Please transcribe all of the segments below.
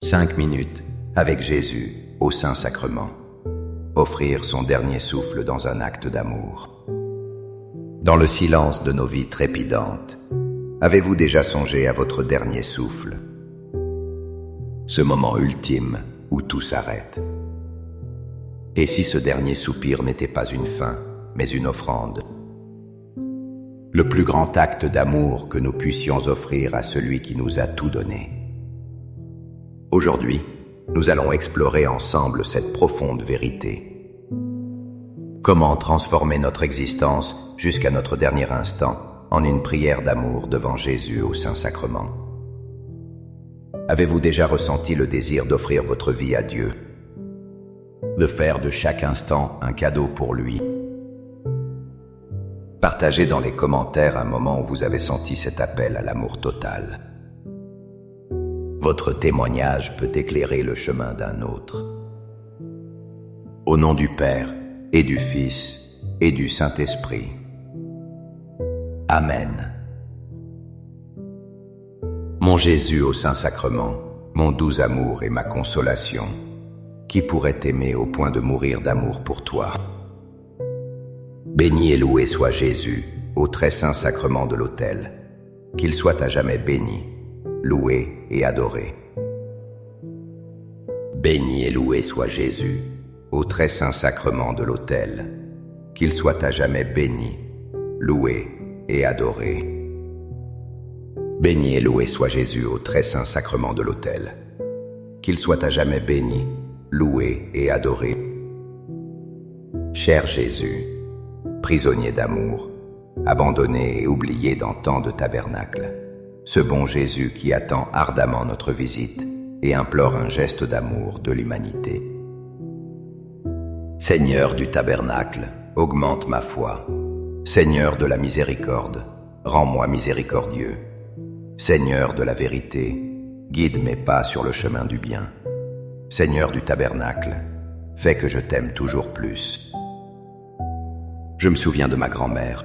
5 minutes avec Jésus au Saint-Sacrement. Offrir son dernier souffle dans un acte d'amour. Dans le silence de nos vies trépidantes, avez-vous déjà songé à votre dernier souffle? Ce moment ultime où tout s'arrête. Et si ce dernier soupir n'était pas une fin, mais une offrande? Le plus grand acte d'amour que nous puissions offrir à celui qui nous a tout donné. Aujourd'hui, nous allons explorer ensemble cette profonde vérité. Comment transformer notre existence jusqu'à notre dernier instant en une prière d'amour devant Jésus au Saint-Sacrement? Avez-vous déjà ressenti le désir d'offrir votre vie à Dieu? De faire de chaque instant un cadeau pour lui? Partagez dans les commentaires un moment où vous avez senti cet appel à l'amour total. Votre témoignage peut éclairer le chemin d'un autre. Au nom du Père, et du Fils, et du Saint-Esprit. Amen. Mon Jésus au Saint-Sacrement, mon doux amour et ma consolation, qui pourrait t'aimer au point de mourir d'amour pour toi? Béni et loué soit Jésus, au très saint sacrement de l'autel, qu'il soit à jamais béni, loué et adoré. Béni et loué soit Jésus, au très saint sacrement de l'autel, qu'il soit à jamais béni, loué et adoré. Béni et loué soit Jésus au très saint sacrement de l'autel, qu'il soit à jamais béni, loué et adoré. Cher Jésus, prisonnier d'amour, abandonné et oublié dans tant de tabernacles, ce bon Jésus qui attend ardemment notre visite et implore un geste d'amour de l'humanité. Seigneur du tabernacle, augmente ma foi. Seigneur de la miséricorde, rends-moi miséricordieux. Seigneur de la vérité, guide mes pas sur le chemin du bien. Seigneur du tabernacle, fais que je t'aime toujours plus. Je me souviens de ma grand-mère.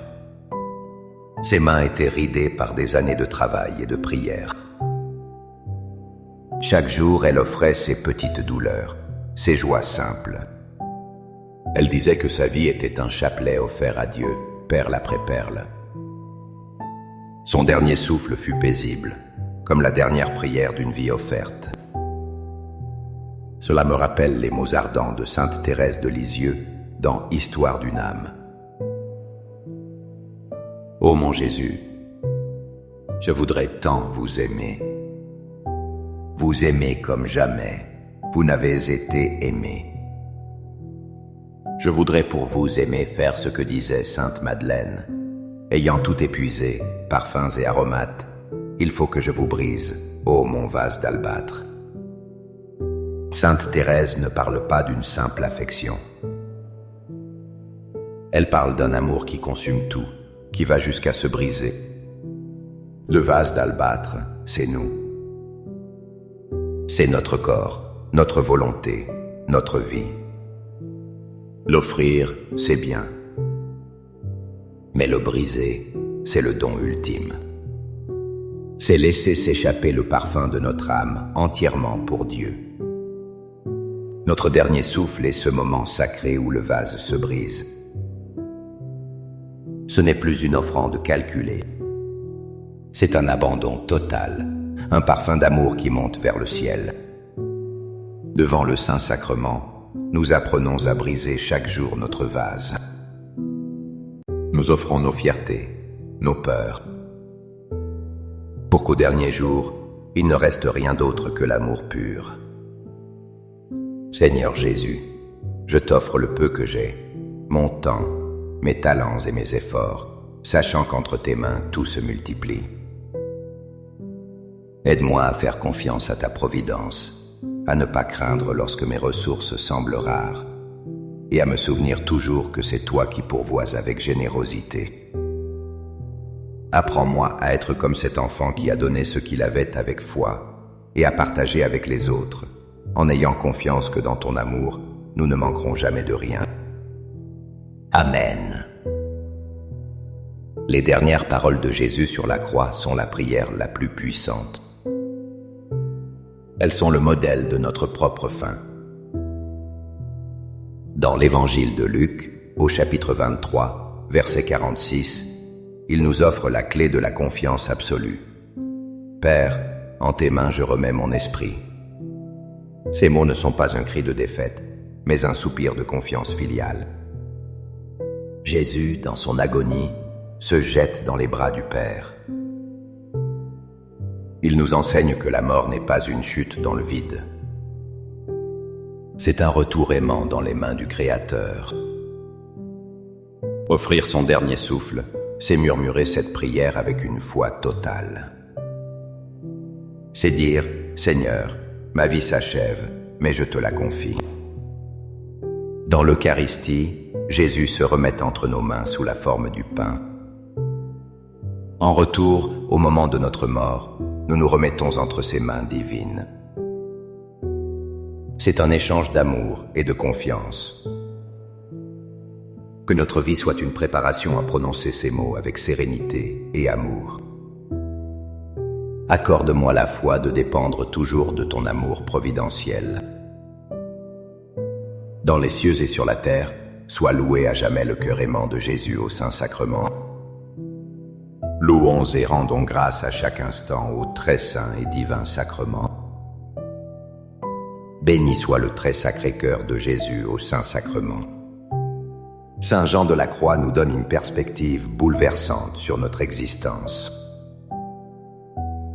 Ses mains étaient ridées par des années de travail et de prière. Chaque jour, elle offrait ses petites douleurs, ses joies simples. Elle disait que sa vie était un chapelet offert à Dieu, perle après perle. Son dernier souffle fut paisible, comme la dernière prière d'une vie offerte. Cela me rappelle les mots ardents de sainte Thérèse de Lisieux dans Histoire d'une âme. Ô mon Jésus, je voudrais tant vous aimer. Vous aimer comme jamais, vous n'avez été aimé. Je voudrais pour vous aimer faire ce que disait sainte Madeleine. Ayant tout épuisé, parfums et aromates, il faut que je vous brise, ô mon vase d'albâtre. Sainte Thérèse ne parle pas d'une simple affection. Elle parle d'un amour qui consume tout, qui va jusqu'à se briser. Le vase d'albâtre, c'est nous. C'est notre corps, notre volonté, notre vie. L'offrir, c'est bien. Mais le briser, c'est le don ultime. C'est laisser s'échapper le parfum de notre âme entièrement pour Dieu. Notre dernier souffle est ce moment sacré où le vase se brise. Ce n'est plus une offrande calculée. C'est un abandon total, un parfum d'amour qui monte vers le ciel. Devant le Saint-Sacrement, nous apprenons à briser chaque jour notre vase. Nous offrons nos fiertés, nos peurs, pour qu'au dernier jour, il ne reste rien d'autre que l'amour pur. Seigneur Jésus, je t'offre le peu que j'ai, mon temps, mes talents et mes efforts, sachant qu'entre tes mains tout se multiplie. Aide-moi à faire confiance à ta providence, à ne pas craindre lorsque mes ressources semblent rares, et à me souvenir toujours que c'est toi qui pourvois avec générosité. Apprends-moi à être comme cet enfant qui a donné ce qu'il avait avec foi, et à partager avec les autres, en ayant confiance que dans ton amour, nous ne manquerons jamais de rien. Amen. Les dernières paroles de Jésus sur la croix sont la prière la plus puissante. Elles sont le modèle de notre propre fin. Dans l'évangile de Luc, au chapitre 23, verset 46, il nous offre la clé de la confiance absolue. « Père, en tes mains je remets mon esprit. » Ces mots ne sont pas un cri de défaite, mais un soupir de confiance filiale. Jésus, dans son agonie, se jette dans les bras du Père. Il nous enseigne que la mort n'est pas une chute dans le vide. C'est un retour aimant dans les mains du Créateur. Offrir son dernier souffle, c'est murmurer cette prière avec une foi totale. C'est dire, Seigneur, ma vie s'achève, mais je te la confie. Dans l'Eucharistie, Jésus se remet entre nos mains sous la forme du pain. En retour, au moment de notre mort, nous nous remettons entre ses mains divines. C'est un échange d'amour et de confiance. Que notre vie soit une préparation à prononcer ces mots avec sérénité et amour. Accorde-moi la foi de dépendre toujours de ton amour providentiel. Dans les cieux et sur la terre, soit loué à jamais le cœur aimant de Jésus au Saint-Sacrement. Louons et rendons grâce à chaque instant au très saint et divin sacrement. Béni soit le très sacré cœur de Jésus au Saint-Sacrement. Saint Jean de la Croix nous donne une perspective bouleversante sur notre existence.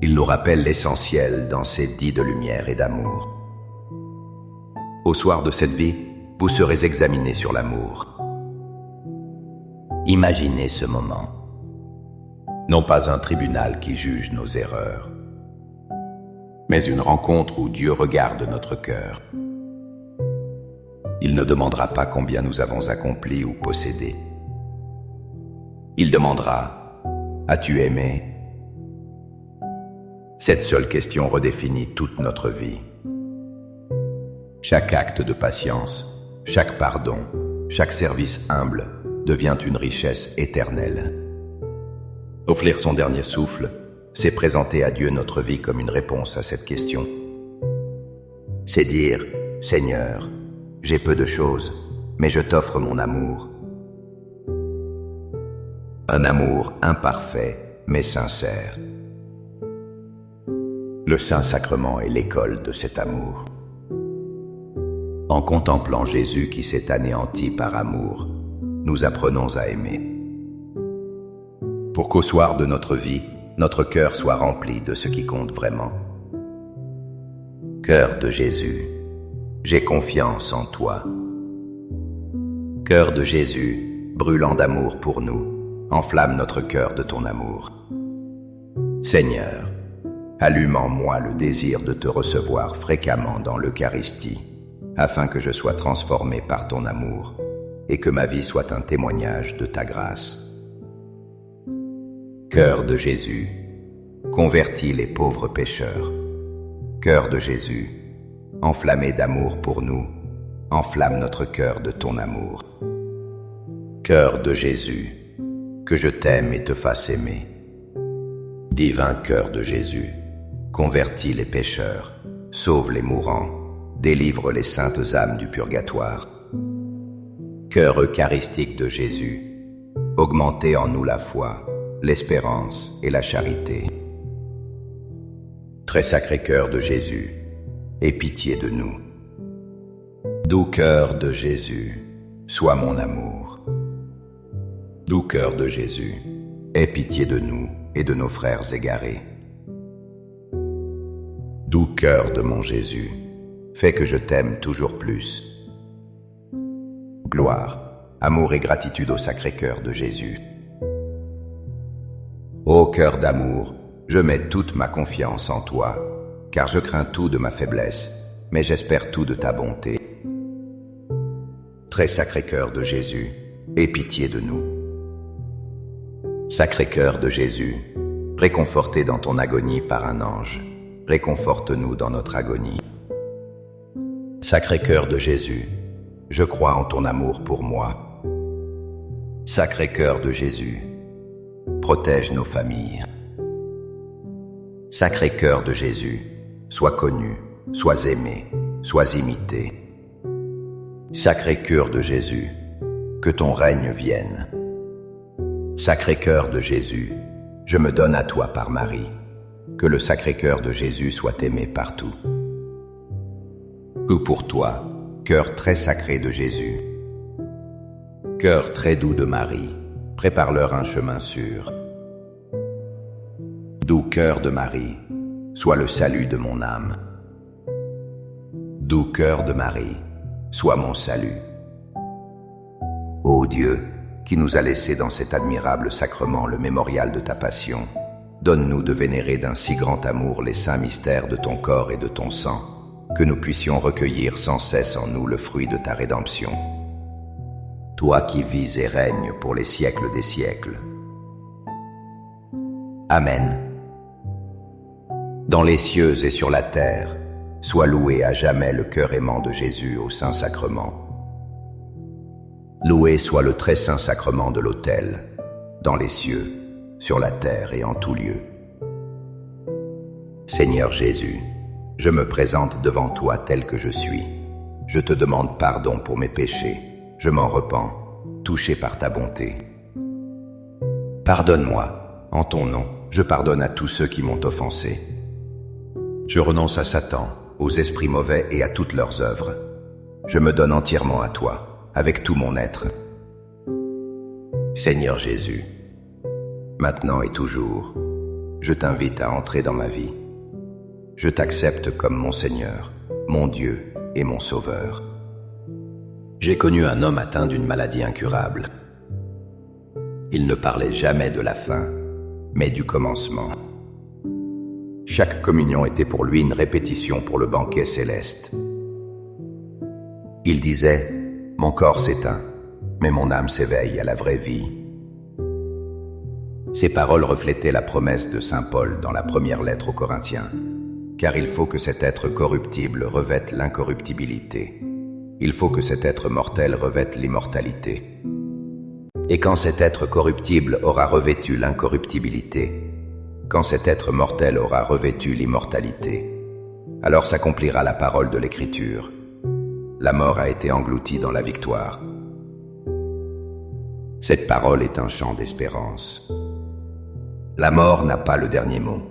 Il nous rappelle l'essentiel dans ses dits de lumière et d'amour. Au soir de cette vie, vous serez examinés sur l'amour. Imaginez ce moment. Non pas un tribunal qui juge nos erreurs, mais une rencontre où Dieu regarde notre cœur. Il ne demandera pas combien nous avons accompli ou possédé. Il demandera « As-tu aimé ?» Cette seule question redéfinit toute notre vie. Chaque acte de patience, chaque pardon, chaque service humble devient une richesse éternelle. Offrir son dernier souffle, c'est présenter à Dieu notre vie comme une réponse à cette question. C'est dire « Seigneur, j'ai peu de choses, mais je t'offre mon amour. » Un amour imparfait, mais sincère. Le Saint-Sacrement est l'école de cet amour. En contemplant Jésus qui s'est anéanti par amour, nous apprenons à aimer. Pour qu'au soir de notre vie, notre cœur soit rempli de ce qui compte vraiment. Cœur de Jésus, j'ai confiance en toi. Cœur de Jésus, brûlant d'amour pour nous, enflamme notre cœur de ton amour. Seigneur, allume en moi le désir de te recevoir fréquemment dans l'Eucharistie, afin que je sois transformé par ton amour et que ma vie soit un témoignage de ta grâce. Cœur de Jésus, convertis les pauvres pécheurs. Cœur de Jésus, enflammé d'amour pour nous, enflamme notre cœur de ton amour. Cœur de Jésus, que je t'aime et te fasse aimer. Divin cœur de Jésus, convertis les pécheurs, sauve les mourants, délivre les saintes âmes du purgatoire. Cœur eucharistique de Jésus, augmentez en nous la foi, l'espérance et la charité. Très sacré cœur de Jésus, aie pitié de nous. Doux cœur de Jésus, sois mon amour. Doux cœur de Jésus, aie pitié de nous et de nos frères égarés. Doux cœur de mon Jésus, fais que je t'aime toujours plus. Gloire, amour et gratitude au Sacré-Cœur de Jésus. Ô cœur d'amour, je mets toute ma confiance en toi, car je crains tout de ma faiblesse, mais j'espère tout de ta bonté. Très Sacré-Cœur de Jésus, aie pitié de nous. Sacré-Cœur de Jésus, réconforté dans ton agonie par un ange, réconforte-nous dans notre agonie. Sacré-Cœur de Jésus, je crois en ton amour pour moi. Sacré-Cœur de Jésus, protège nos familles. Sacré-Cœur de Jésus, sois connu sois aimé, sois imité. Sacré-Cœur de Jésus, que ton règne vienne. Sacré-Cœur de Jésus, je me donne à toi par Marie. Que le Sacré-Cœur de Jésus soit aimé partout. Que pour toi, cœur très sacré de Jésus, cœur très doux de Marie, prépare-leur un chemin sûr. Doux cœur de Marie, sois le salut de mon âme. Doux cœur de Marie, sois mon salut. Ô Dieu, qui nous a laissé dans cet admirable sacrement le mémorial de ta passion, donne-nous de vénérer d'un si grand amour les saints mystères de ton corps et de ton sang, que nous puissions recueillir sans cesse en nous le fruit de ta rédemption. Toi qui vis et règnes pour les siècles des siècles. Amen. Dans les cieux et sur la terre, sois loué à jamais le cœur aimant de Jésus au Saint-Sacrement. Loué soit le très saint sacrement de l'autel, dans les cieux, sur la terre et en tout lieu. Seigneur Jésus, je me présente devant toi tel que je suis. Je te demande pardon pour mes péchés. Je m'en repens, touché par ta bonté. Pardonne-moi, en ton nom, je pardonne à tous ceux qui m'ont offensé. Je renonce à Satan, aux esprits mauvais et à toutes leurs œuvres. Je me donne entièrement à toi, avec tout mon être. Seigneur Jésus, maintenant et toujours, je t'invite à entrer dans ma vie. Je t'accepte comme mon Seigneur, mon Dieu et mon Sauveur. J'ai connu un homme atteint d'une maladie incurable. Il ne parlait jamais de la fin, mais du commencement. Chaque communion était pour lui une répétition pour le banquet céleste. Il disait « Mon corps s'éteint, mais mon âme s'éveille à la vraie vie ». Ces paroles reflétaient la promesse de saint Paul dans la première lettre aux Corinthiens, car il faut que cet être corruptible revête l'incorruptibilité. Il faut que cet être mortel revête l'immortalité. Et quand cet être corruptible aura revêtu l'incorruptibilité, quand cet être mortel aura revêtu l'immortalité, alors s'accomplira la parole de l'Écriture. La mort a été engloutie dans la victoire. Cette parole est un chant d'espérance. La mort n'a pas le dernier mot.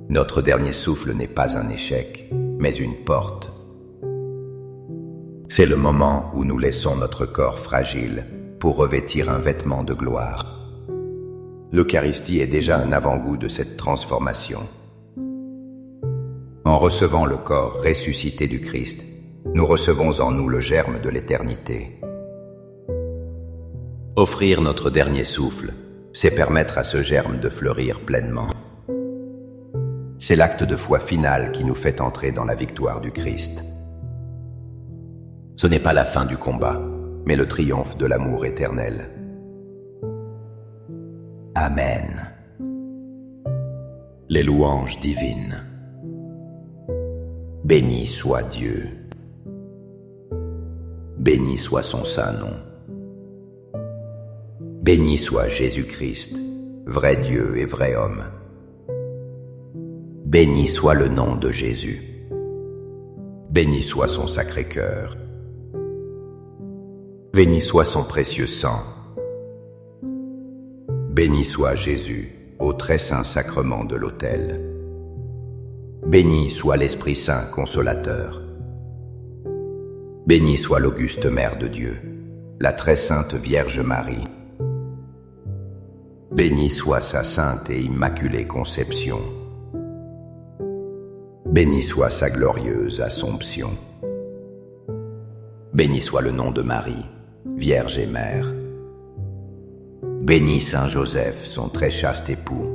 Notre dernier souffle n'est pas un échec, mais une porte. C'est le moment où nous laissons notre corps fragile pour revêtir un vêtement de gloire. L'Eucharistie est déjà un avant-goût de cette transformation. En recevant le corps ressuscité du Christ, nous recevons en nous le germe de l'éternité. Offrir notre dernier souffle, c'est permettre à ce germe de fleurir pleinement. C'est l'acte de foi final qui nous fait entrer dans la victoire du Christ. Ce n'est pas la fin du combat, mais le triomphe de l'amour éternel. Amen. Les louanges divines. Béni soit Dieu. Béni soit son saint nom. Béni soit Jésus-Christ, vrai Dieu et vrai homme. Béni soit le nom de Jésus. Béni soit son sacré cœur. Béni soit son précieux sang. Béni soit Jésus, au très saint sacrement de l'autel. Béni soit l'Esprit Saint consolateur. Béni soit l'auguste Mère de Dieu, la très sainte Vierge Marie. Béni soit sa sainte et immaculée conception. Béni soit sa glorieuse Assomption. Béni soit le nom de Marie, Vierge et Mère. Béni Saint Joseph, son très chaste époux.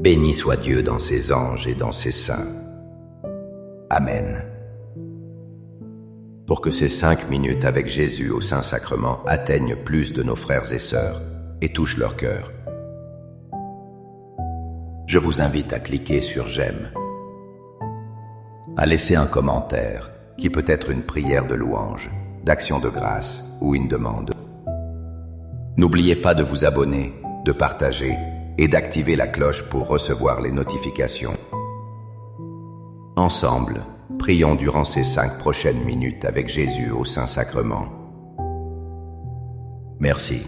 Béni soit Dieu dans ses anges et dans ses saints. Amen. Pour que ces 5 minutes avec Jésus au Saint-Sacrement atteignent plus de nos frères et sœurs et touchent leur cœur, je vous invite à cliquer sur « J'aime », à laisser un commentaire qui peut être une prière de louange, d'action de grâce ou une demande. N'oubliez pas de vous abonner, de partager et d'activer la cloche pour recevoir les notifications. Ensemble, prions durant ces 5 prochaines minutes avec Jésus au Saint-Sacrement. Merci.